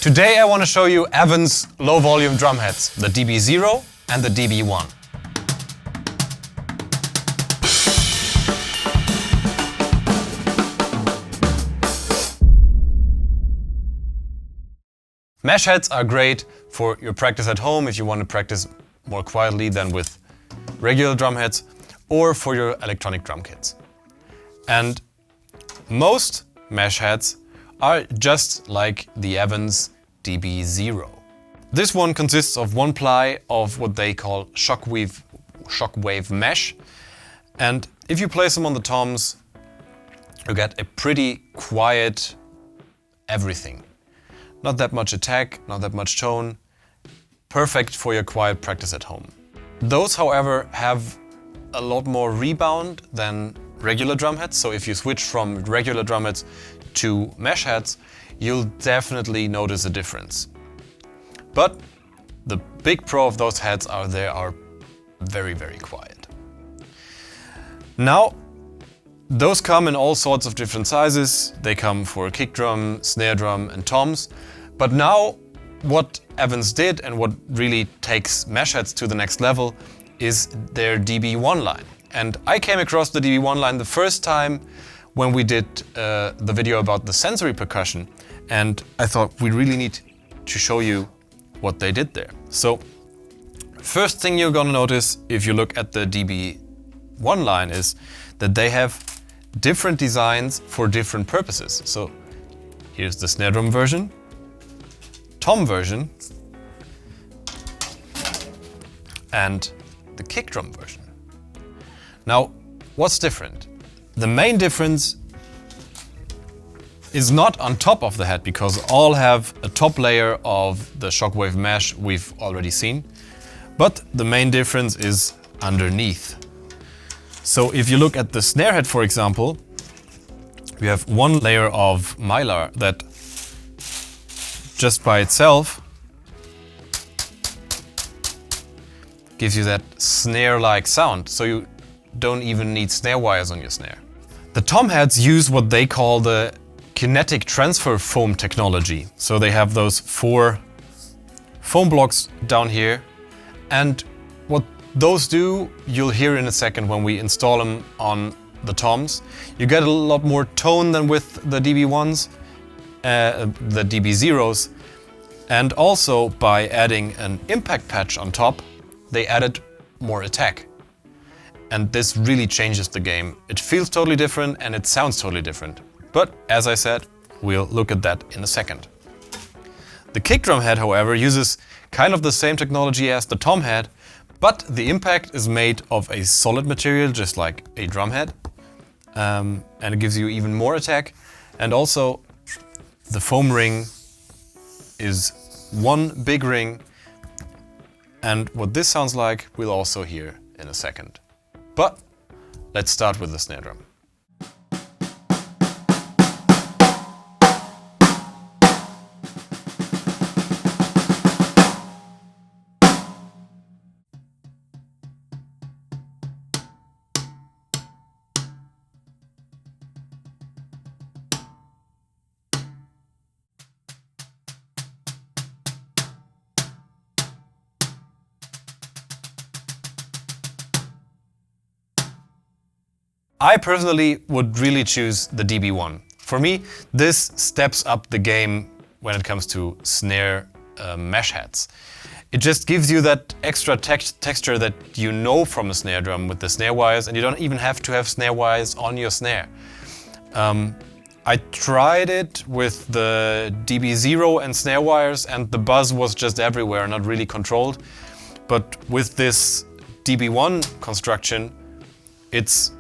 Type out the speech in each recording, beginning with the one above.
Today I want to show you EVANS low volume drum heads, the DB0 and the DB1. Mesh heads are great for your practice at home if you want to practice more quietly than with regular drum heads, or for your electronic drum kits. And most mesh heads are just like the EVANS DB0. This one consists of one ply of what they call shockwave mesh, and if you place them on the toms, you get a pretty quiet everything. Not that much attack, not that much tone. Perfect for your quiet practice at home. Those, however, have a lot more rebound than regular drum heads. So if you switch from regular drum heads to mesh heads, you'll definitely notice a difference. But the big pro of those heads are they are very, very quiet. Now, those come in all sorts of different sizes. They come for kick drum, snare drum and toms. But now what EVANS did and what really takes mesh heads to the next level is their DB1 line. And I came across the DB1 line the first time when we did the video about the sensory percussion. And I thought we really need to show you what they did there. So first thing you're gonna notice if you look at the DB1 line is that they have different designs for different purposes. So here's the snare drum version, tom version, and the kick drum version. Now, what's different? The main difference is not on top of the head, because all have a top layer of the shockwave mesh we've already seen, but the main difference is underneath. So if you look at the snare head, for example, we have one layer of mylar that just by itself gives you that snare-like sound, so you don't even need snare wires on your snare. The tom heads use what they call the kinetic transfer foam technology. So they have those 4 foam blocks down here, and what those do, you'll hear in a second when we install them on the toms. You get a lot more tone than with the DB1s, the DB0s, and also by adding an impact patch on top, they added more attack. And this really changes the game. It feels totally different and it sounds totally different. But as I said, we'll look at that in a second. The kick drum head, however, uses kind of the same technology as the tom head, but the impact is made of a solid material, just like a drum head. And it gives you even more attack. And also, the foam ring is one big ring. And what this sounds like, we'll also hear in a second. But let's start with the snare drum. I personally would really choose the DB1. For me, this steps up the game when it comes to snare mesh heads. It just gives you that extra texture that you know from a snare drum with the snare wires, and you don't even have to have snare wires on your snare. I tried it with the DB0 and snare wires, and the buzz was just everywhere, not really controlled. But with this DB1 construction, it's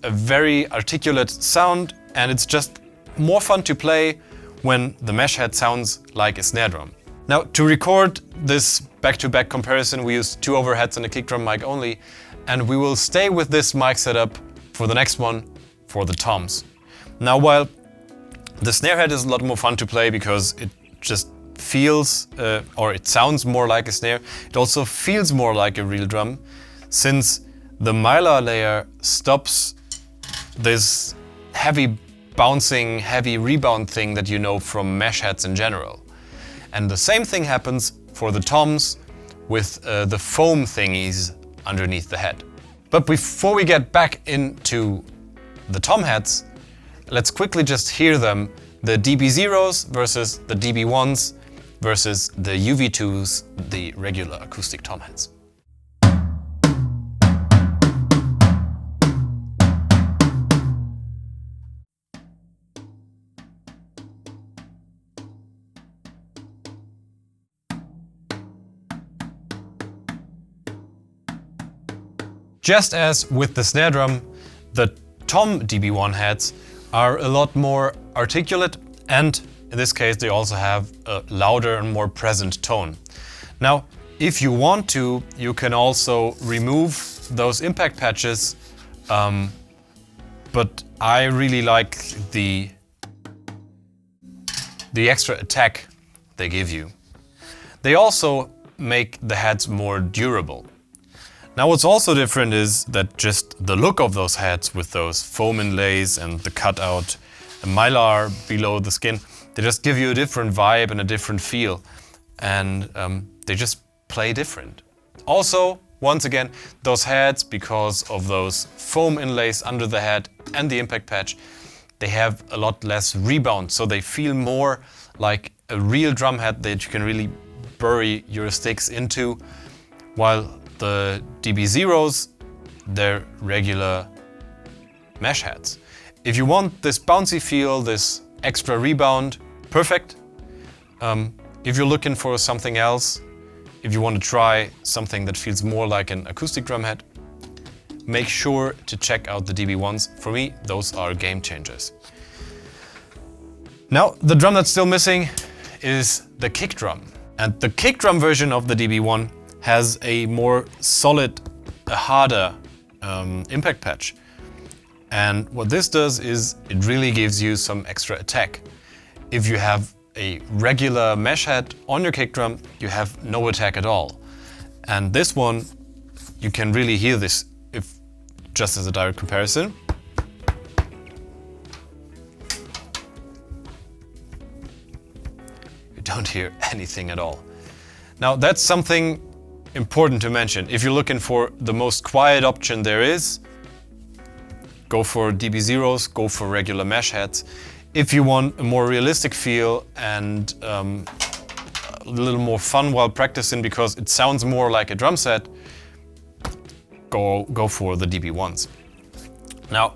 a very articulate sound, and it's just more fun to play when the mesh head sounds like a snare drum. Now, to record this back-to-back comparison, we used 2 overheads and a kick drum mic only, and we will stay with this mic setup for the next one for the toms. Now, while the snare head is a lot more fun to play because it just feels, or it sounds more like a snare, it also feels more like a real drum, since the mylar layer stops this heavy bouncing, heavy rebound thing that you know from mesh heads in general. And the same thing happens for the toms with the foam thingies underneath the head. But before we get back into the tom heads, let's quickly just hear them, the DB0s versus the DB1s versus the UV2s, the regular acoustic tom heads. Just as with the snare drum, the tom DB1 heads are a lot more articulate, and in this case they also have a louder and more present tone. Now, if you want to, you can also remove those impact patches, but I really like the extra attack they give you. They also make the heads more durable. Now what's also different is that just the look of those heads with those foam inlays and the cutout mylar below the skin, they just give you a different vibe and a different feel, and they just play different. Also, once again, those heads, because of those foam inlays under the head and the impact patch, they have a lot less rebound, so they feel more like a real drum head that you can really bury your sticks into, while the DB0s, they're regular mesh heads. If you want this bouncy feel, this extra rebound, perfect. If you're looking for something else, if you want to try something that feels more like an acoustic drum head, make sure to check out the DB1s. For me, those are game changers. Now, the drum that's still missing is the kick drum. And the kick drum version of the DB1 has a more solid, a harder impact patch. And what this does is it really gives you some extra attack. If you have a regular mesh head on your kick drum, you have no attack at all. And this one, you can really hear this, if just as a direct comparison. You don't hear anything at all. Now that's something important to mention. If you're looking for the most quiet option there is, go for DB0s, go for regular mesh heads. If you want a more realistic feel and a little more fun while practicing because it sounds more like a drum set, go for the DB1s. Now,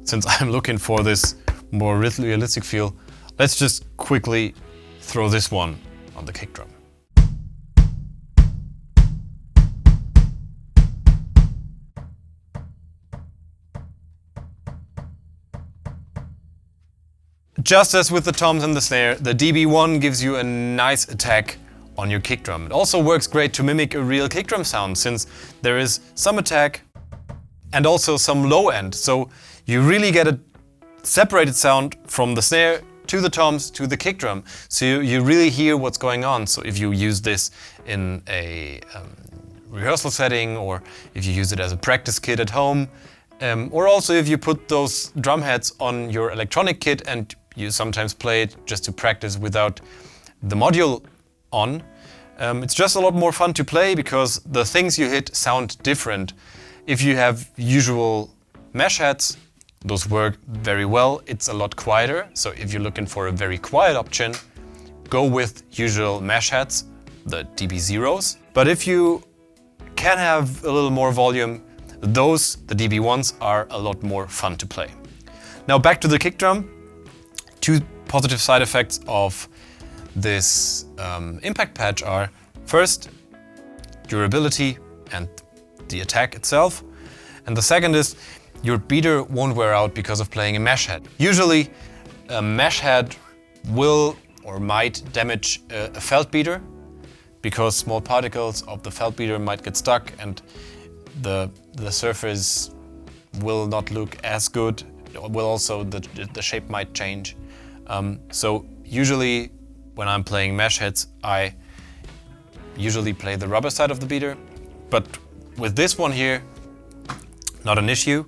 since I'm looking for this more realistic feel, let's just quickly throw this one on the kick drum. Just as with the toms and the snare, the DB1 gives you a nice attack on your kick drum. It also works great to mimic a real kick drum sound, since there is some attack and also some low end. So you really get a separated sound from the snare to the toms to the kick drum. So you really hear what's going on. So if you use this in a rehearsal setting, or if you use it as a practice kit at home, or also if you put those drum heads on your electronic kit and you sometimes play it just to practice without the module on, it's just a lot more fun to play because the things you hit sound different. If you have usual mesh heads, those work very well. It's a lot quieter, so if you're looking for a very quiet option, go with usual mesh heads, the DB0s. But if you can have a little more volume, those, the DB1s, are a lot more fun to play. Now back to the kick drum. Two positive side effects of this impact patch are, first, durability and the attack itself. And the second is, your beater won't wear out because of playing a mesh head. Usually, a mesh head will or might damage a felt beater because small particles of the felt beater might get stuck and the surface will not look as good. Will also, the shape might change. So usually when I'm playing mesh heads, I usually play the rubber side of the beater. But with this one here, not an issue.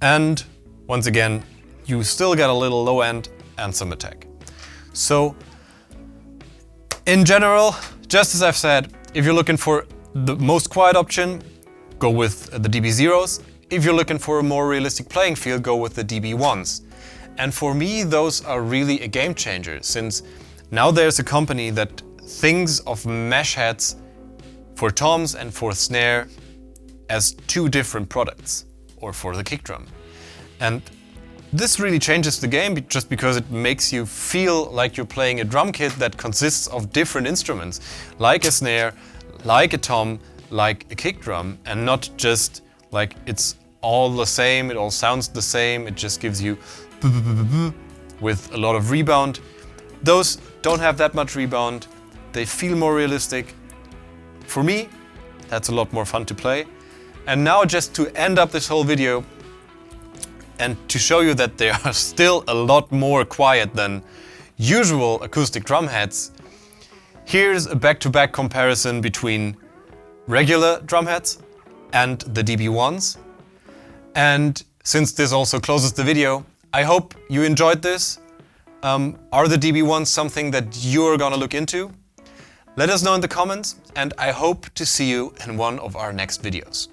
And once again, you still get a little low end and some attack. So in general, just as I've said, if you're looking for the most quiet option, go with the DB0s. If you're looking for a more realistic playing feel, go with the DB1s. And for me, those are really a game changer, since now there's a company that thinks of mesh heads for toms and for snare as two different products, or for the kick drum. And this really changes the game just because it makes you feel like you're playing a drum kit that consists of different instruments, like a snare, like a tom, like a kick drum, and not just like it's all the same, it all sounds the same, it just gives you with a lot of rebound. Those don't have that much rebound, they feel more realistic. For me, that's a lot more fun to play. And now, just to end up this whole video and to show you that they are still a lot more quiet than usual acoustic drum heads, here's a back-to-back comparison between regular drum heads and the DB1s. And since this also closes the video, I hope you enjoyed this. Are the DB1s something that you're gonna look into? Let us know in the comments, and I hope to see you in one of our next videos.